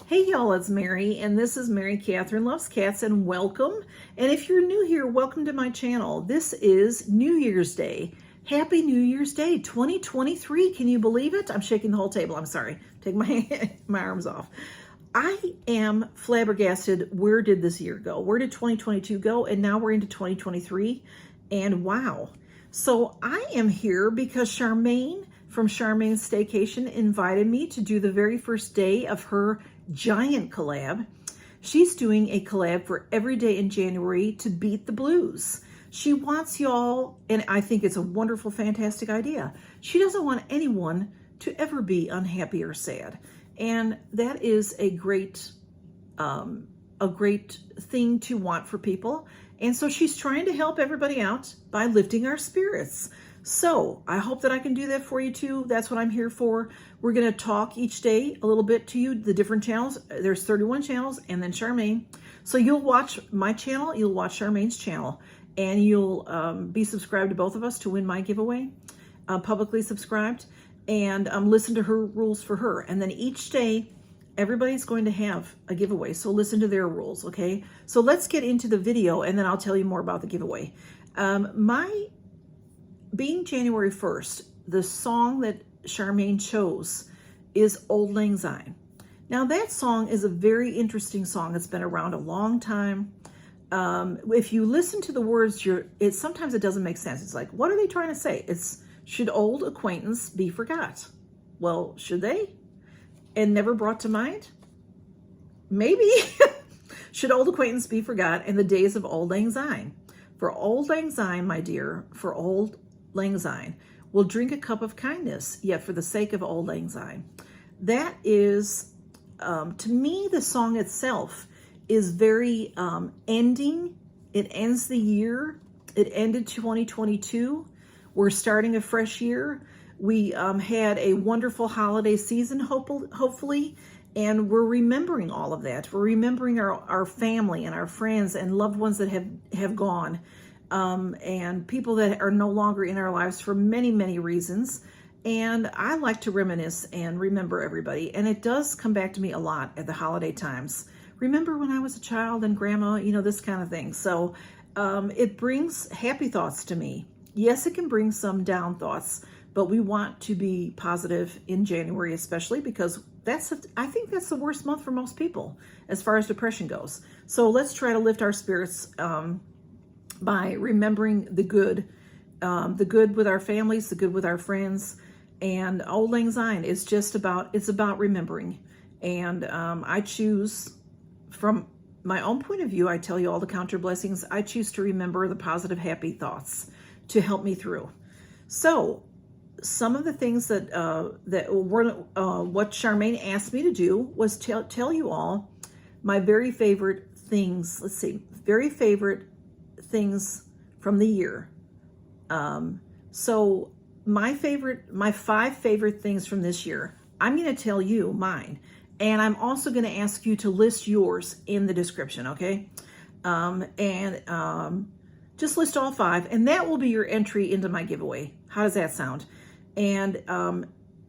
Hey y'all, it's Mary, and this is Mary Catherine Loves Cats, and welcome. And if you're new here, welcome to my channel. This is New Year's Day. Happy New Year's Day 2023. Can you believe it? I'm shaking the whole table. I'm sorry. Take my arms off. I am flabbergasted. Where did this year go? Where did 2022 go? And now we're into 2023. And wow. So I am here because Sharmaine from Sharmaine's Staycation invited me to do the very first day of her giant collab. She's doing a collab for every day in January to beat the blues. She wants y'all, and I think it's a wonderful, fantastic idea. She doesn't want anyone to ever be unhappy or sad. And that is a great thing to want for people. And so she's trying to help everybody out by lifting our spirits. So I hope that I can do that for you too. That's what I'm here for. We're going to talk each day a little bit to you, the different channels. There's 31 channels and then Sharmaine. So you'll watch my channel, you'll watch Sharmaine's channel, and you'll be subscribed to both of us to win my giveaway, publicly subscribed, and listen to her rules for her. And then each day, everybody's going to have a giveaway. So listen to their rules, okay? So let's get into the video and then I'll tell you more about the giveaway. Being January 1st, the song that Sharmaine chose is Auld Lang Syne. Now that song is a very interesting song. It's been around a long time. If you listen to the words, sometimes it doesn't make sense. It's like, what are they trying to say? It's, should old acquaintance be forgot? Well, should they? And never brought to mind? Maybe. Should old acquaintance be forgot in the days of Auld Lang Syne? For Auld Lang Syne, my dear, for Auld Lang Syne, we'll drink a cup of kindness, yet for the sake of Auld Lang Syne. That is, to me, the song itself is very ending. It ends the year. It ended 2022. We're starting a fresh year. We had a wonderful holiday season, hopefully, and we're remembering all of that. We're remembering our family and our friends and loved ones that have gone, and people that are no longer in our lives for many, many reasons. And I like to reminisce and remember everybody. And it does come back to me a lot at the holiday times. Remember when I was a child and grandma, you know, this kind of thing. So it brings happy thoughts to me. Yes, it can bring some down thoughts, but we want to be positive in January, especially because I think that's the worst month for most people as far as depression goes. So let's try to lift our spirits by remembering the good with our families, the good with our friends. And Auld Lang Syne is just about, it's about remembering. And I choose, from my own point of view, I tell you all to count your blessings. I choose to remember the positive, happy thoughts to help me through. So some of the things that what Sharmaine asked me to do was tell you all my very favorite things. Let's see, very favorite things from the year. So my 5 favorite things from this year, I'm going to tell you mine. And I'm also going to ask you to list yours in the description, okay? Just list all 5, and that will be your entry into my giveaway. How does that sound? And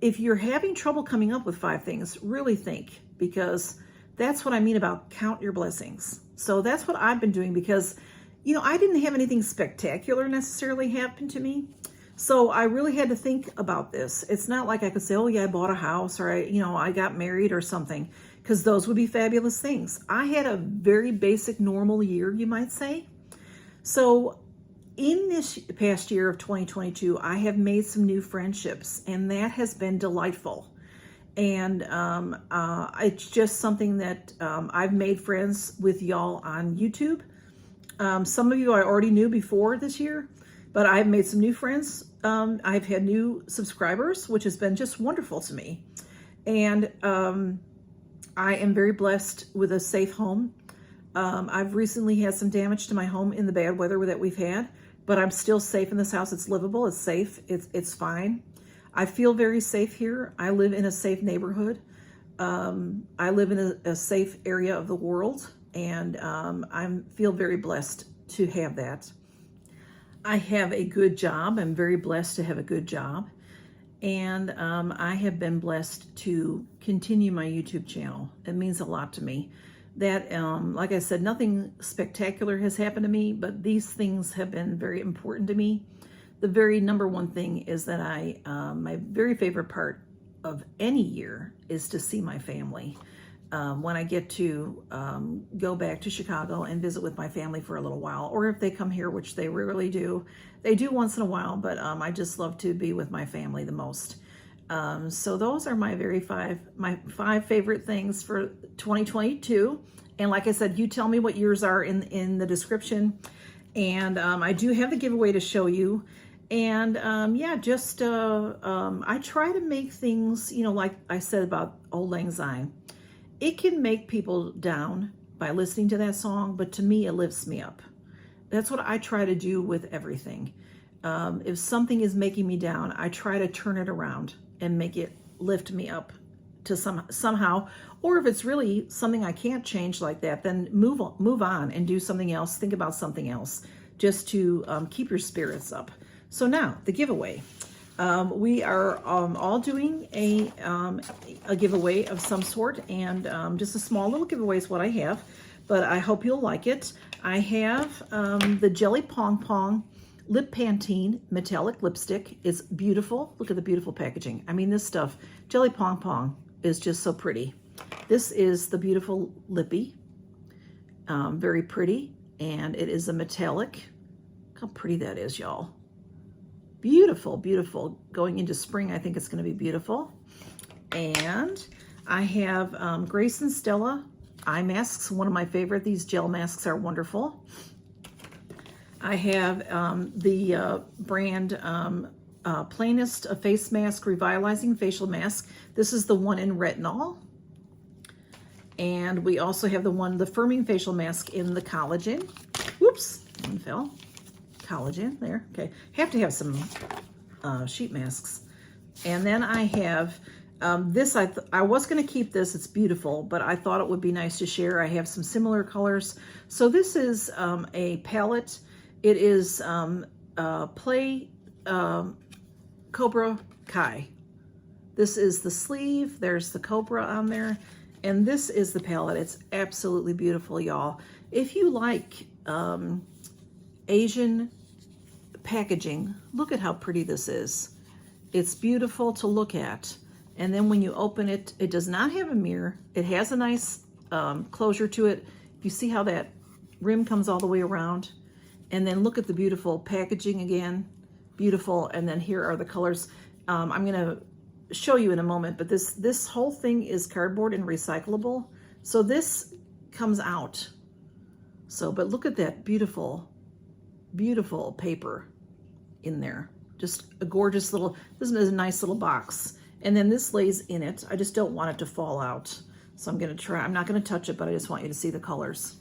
if you're having trouble coming up with 5 things, really think, because that's what I mean about count your blessings. So that's what I've been doing, because, you know, I didn't have anything spectacular necessarily happen to me. So I really had to think about this. It's not like I could say, oh yeah, I bought a house, or I got married or something, because those would be fabulous things. I had a very basic, normal year, you might say. So in this past year of 2022, I have made some new friendships, and that has been delightful. And it's just something that I've made friends with y'all on YouTube. Some of you I already knew before this year, but I've made some new friends. I've had new subscribers, which has been just wonderful to me. And I am very blessed with a safe home. I've recently had some damage to my home in the bad weather that we've had, but I'm still safe in this house. It's livable, it's safe, it's fine. I feel very safe here. I live in a safe neighborhood. I live in a safe area of the world, and I feel very blessed to have that. I have a good job. I'm very blessed to have a good job. And I have been blessed to continue my YouTube channel. It means a lot to me. That, like I said, nothing spectacular has happened to me, but these things have been very important to me. The very number one thing is that my very favorite part of any year is to see my family. When I get to go back to Chicago and visit with my family for a little while, or if they come here, which they rarely do. They do once in a while, but I just love to be with my family the most. So those are my five favorite things for 2022. And like I said, you tell me what yours are in the description. And I do have the giveaway to show you. And yeah, just I try to make things, you know, like I said about Auld Lang Syne. It can make people down by listening to that song, but to me, it lifts me up. That's what I try to do with everything. If something is making me down, I try to turn it around and make it lift me up to somehow. Or if it's really something I can't change like that, then move on and do something else. Think about something else just to keep your spirits up. So now the giveaway. We are all doing a giveaway of some sort, and just a small little giveaway is what I have, but I hope you'll like it. I have the Jelly Pong Pong Lip Pantene Metallic Lipstick. It's beautiful. Look at the beautiful packaging. I mean, this stuff, Jelly Pong Pong, is just so pretty. This is the beautiful lippy, very pretty, and it is a metallic. Look how pretty that is, y'all. Beautiful, beautiful. Going into spring, I think it's going to be beautiful. And I have Grace and Stella eye masks, one of my favorite. These gel masks are wonderful. I have the brand Plainest Face Mask Revitalizing Facial Mask. This is the one in retinol. And we also have the Firming Facial Mask in the collagen. Whoops, one fell. Collagen there. Okay, have to have some sheet masks. And then I have this. I was going to keep this. It's beautiful, but I thought it would be nice to share. I have some similar colors. So this is a palette. It is Play Cobra Kai. This is the sleeve. There's the Cobra on there, and this is the palette. It's absolutely beautiful, y'all. If you like Asian packaging, look at how pretty this is. It's beautiful to look at. And then when you open it, it does not have a mirror. It has a nice closure to it. You see how that rim comes all the way around? And then look at the beautiful packaging again. Beautiful. And then here are the colors. I'm going to show you in a moment, but this whole thing is cardboard and recyclable. So this comes out. So, but look at that beautiful, beautiful paper in there. Just a gorgeous little, this is a nice little box. And then this lays in it. I just don't want it to fall out. So I'm going to try, I'm not going to touch it, but I just want you to see the colors.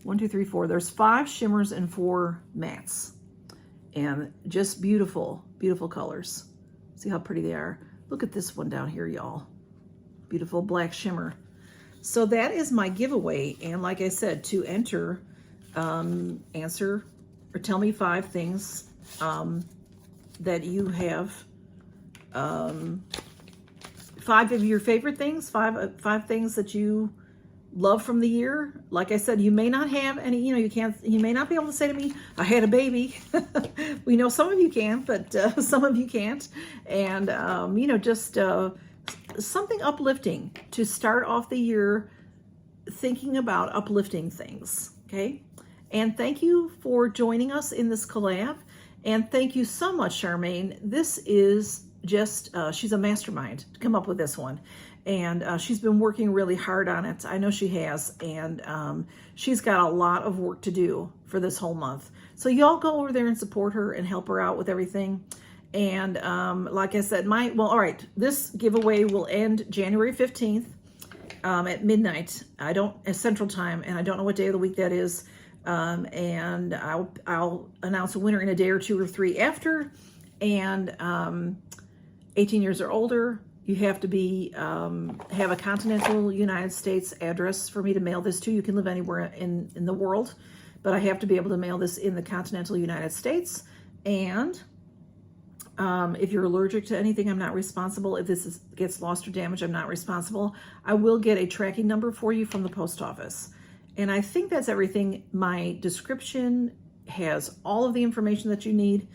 1, 2, 3, 4. There's 5 shimmers and 4 mattes. And just beautiful, beautiful colors. See how pretty they are. Look at this one down here, y'all. Beautiful black shimmer. So that is my giveaway. And like I said, to enter, answer or tell me 5 things that you have, 5 of your favorite things, 5 things that you love from the year. Like I said, you may not have any, you know, you may not be able to say to me, I had a baby. We know some of you can, but some of you can't. And, you know, just something uplifting to start off the year thinking about uplifting things, okay? And thank you for joining us in this collab. And thank you so much, Sharmaine. This is just, she's a mastermind to come up with this one. And she's been working really hard on it. I know she has. And she's got a lot of work to do for this whole month. So y'all go over there and support her and help her out with everything. And like I said, all right, this giveaway will end January 15th at midnight. Central Time, and I don't know what day of the week that is. And I'll announce a winner in a day or 2 or 3 after. And 18 years or older, you have to be have a continental United States address for me to mail this to. You can live anywhere in the world, but I have to be able to mail this in the continental United States. And If you're allergic to anything, I'm not responsible. If this gets lost or damaged, I'm not responsible. I will get a tracking number for you from the post office. And I think that's everything. My description has all of the information that you need.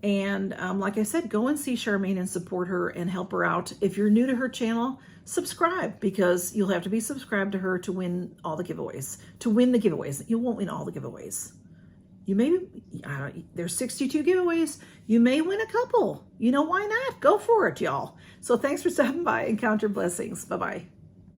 And like I said, go and see Sharmaine and support her and help her out. If you're new to her channel, subscribe, because you'll have to be subscribed to her to win all the giveaways. To win the giveaways. You won't win all the giveaways. You may, there's 62 giveaways. You may win a couple. You know, why not? Go for it, y'all. So thanks for stopping by and count your blessings. Bye-bye.